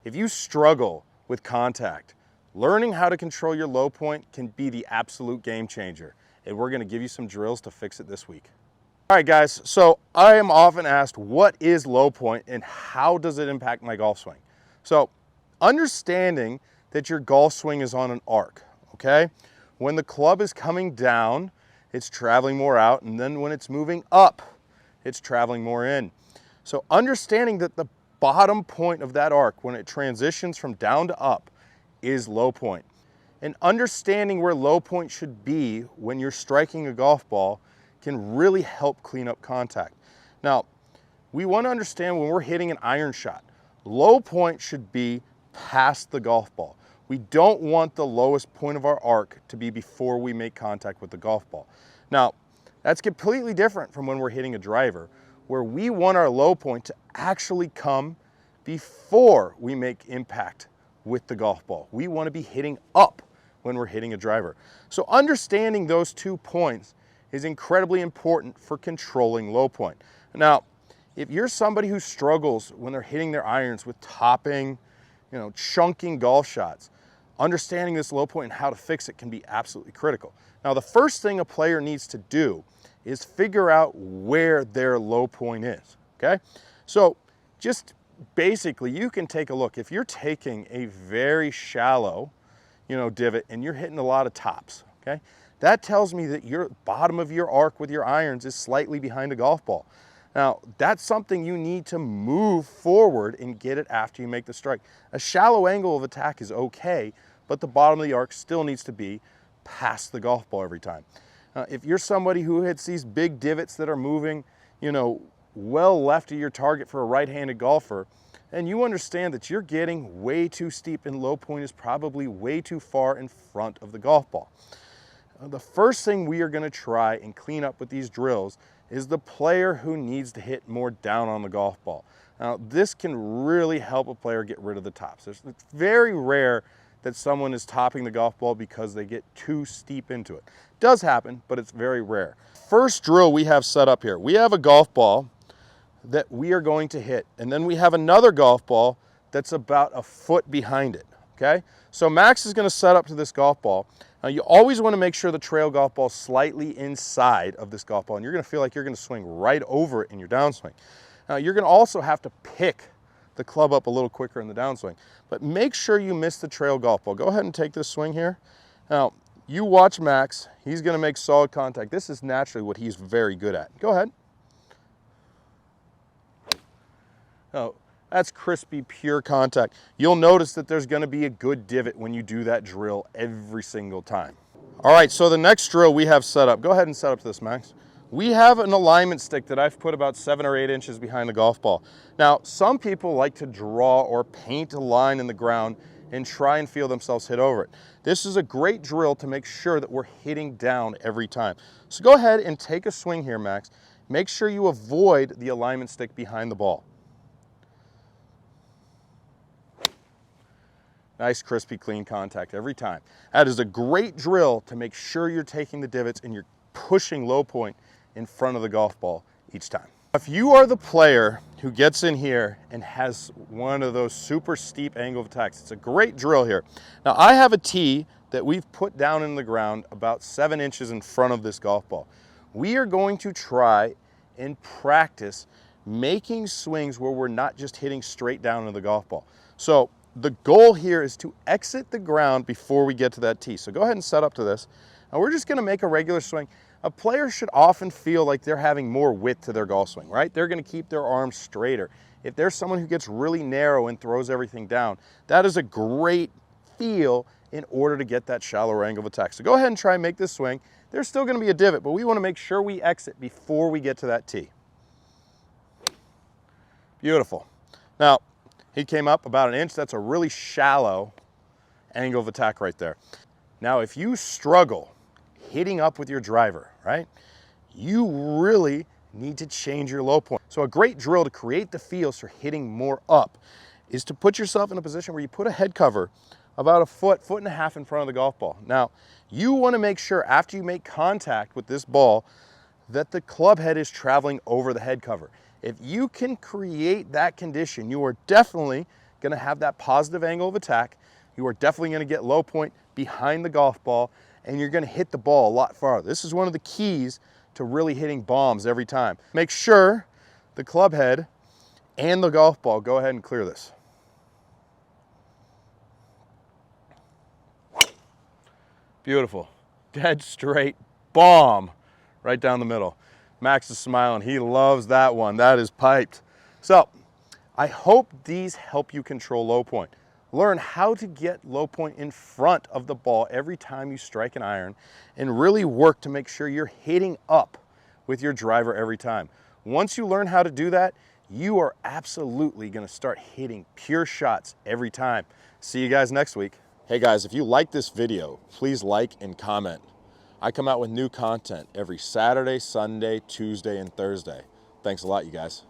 If you struggle with contact, learning how to control your low point can be the absolute game changer. And we're going to give you some drills to fix it this week. All right, guys, so I am often asked, what is low point and how does it impact my golf swing? So understanding that your golf swing is on an arc, okay? When the club is coming down, it's traveling more out, and then when it's moving up, it's traveling more in. So understanding that the bottom point of that arc, when it transitions from down to up, is low point. And understanding where low point should be when you're striking a golf ball can really help clean up contact. Now, we want to understand when we're hitting an iron shot, low point should be past the golf ball. We don't want the lowest point of our arc to be before we make contact with the golf ball. Now, that's completely different from when we're hitting a driver, where we want our low point to actually come before we make impact with the golf ball. We want to be hitting up when we're hitting a driver. So understanding those 2 points is incredibly important for controlling low point. Now, if you're somebody who struggles when they're hitting their irons with topping, chunking golf shots, understanding this low point and how to fix it can be absolutely critical. Now, the first thing a player needs to do is figure out where their low point is, okay? So just basically, you can take a look. If you're taking a very shallow, divot and you're hitting a lot of tops, okay? That tells me that your bottom of your arc with your irons is slightly behind a golf ball. Now, that's something you need to move forward and get it after you make the strike. A shallow angle of attack is okay, but the bottom of the arc still needs to be past the golf ball every time. If you're somebody who hits these big divots that are moving, well left of your target for a right-handed golfer, and you understand that you're getting way too steep and low point is probably way too far in front of the golf ball. The first thing we are going to try and clean up with these drills is the player who needs to hit more down on the golf ball. Now, this can really help a player get rid of the tops. It's very rare that someone is topping the golf ball because they get too steep into it. It does happen, but it's very rare. First drill we have set up here, we have a golf ball that we are going to hit, and then we have another golf ball that's about a foot behind it, okay? So Max is going to set up to this golf ball. Now, you always want to make sure the trail golf ball is slightly inside of this golf ball, and you're going to feel like you're going to swing right over it in your downswing. Now, you're going to also have to pick the club up a little quicker in the downswing, but make sure you miss the trail golf ball. Go ahead and take this swing here. Now, you watch Max. He's going to make solid contact. This is naturally what he's very good at. Go ahead. Oh, that's crispy, pure contact. You'll notice that there's going to be a good divot when you do that drill every single time. All right, so the next drill we have set up. Go ahead and set up this, Max. We have an alignment stick that I've put about 7 or 8 inches behind the golf ball. Now, some people like to draw or paint a line in the ground and try and feel themselves hit over it. This is a great drill to make sure that we're hitting down every time. So go ahead and take a swing here, Max. Make sure you avoid the alignment stick behind the ball. Nice, crispy, clean contact every time. That is a great drill to make sure you're taking the divots and you're pushing low point in front of the golf ball each time. If you are the player who gets in here and has one of those super steep angle of attacks, it's a great drill here. Now, I have a tee that we've put down in the ground about 7 inches in front of this golf ball. We are going to try and practice making swings where we're not just hitting straight down into the golf ball. So the goal here is to exit the ground before we get to that tee. So go ahead and set up to this. And we're just going to make a regular swing. A player should often feel like they're having more width to their golf swing, right? They're going to keep their arms straighter. If there's someone who gets really narrow and throws everything down, that is a great feel in order to get that shallower angle of attack. So go ahead and try and make this swing. There's still going to be a divot, but we want to make sure we exit before we get to that tee. Beautiful. Now, he came up about 1 inch. That's a really shallow angle of attack right there. Now, if you struggle hitting up with your driver, right, you really need to change your low point. So a great drill to create the feels for hitting more up is to put yourself in a position where you put a head cover about a foot, 1.5 feet in front of the golf ball. Now, you want to make sure after you make contact with this ball that the club head is traveling over the head cover. If you can create that condition, you are definitely going to have that positive angle of attack. You are definitely going to get low point behind the golf ball, and you're going to hit the ball a lot farther. This is one of the keys to really hitting bombs every time. Make sure the club head and the golf ball, go ahead and clear this. Beautiful. Dead straight bomb right down the middle. Max is smiling. He loves that one. That is piped. So I hope these help you control low point. Learn how to get low point in front of the ball every time you strike an iron, and really work to make sure you're hitting up with your driver every time. Once you learn how to do that, you are absolutely going to start hitting pure shots every time. See you guys next week. Hey guys, if you like this video, please like and comment. I come out with new content every Saturday, Sunday, Tuesday, and Thursday. Thanks a lot, you guys.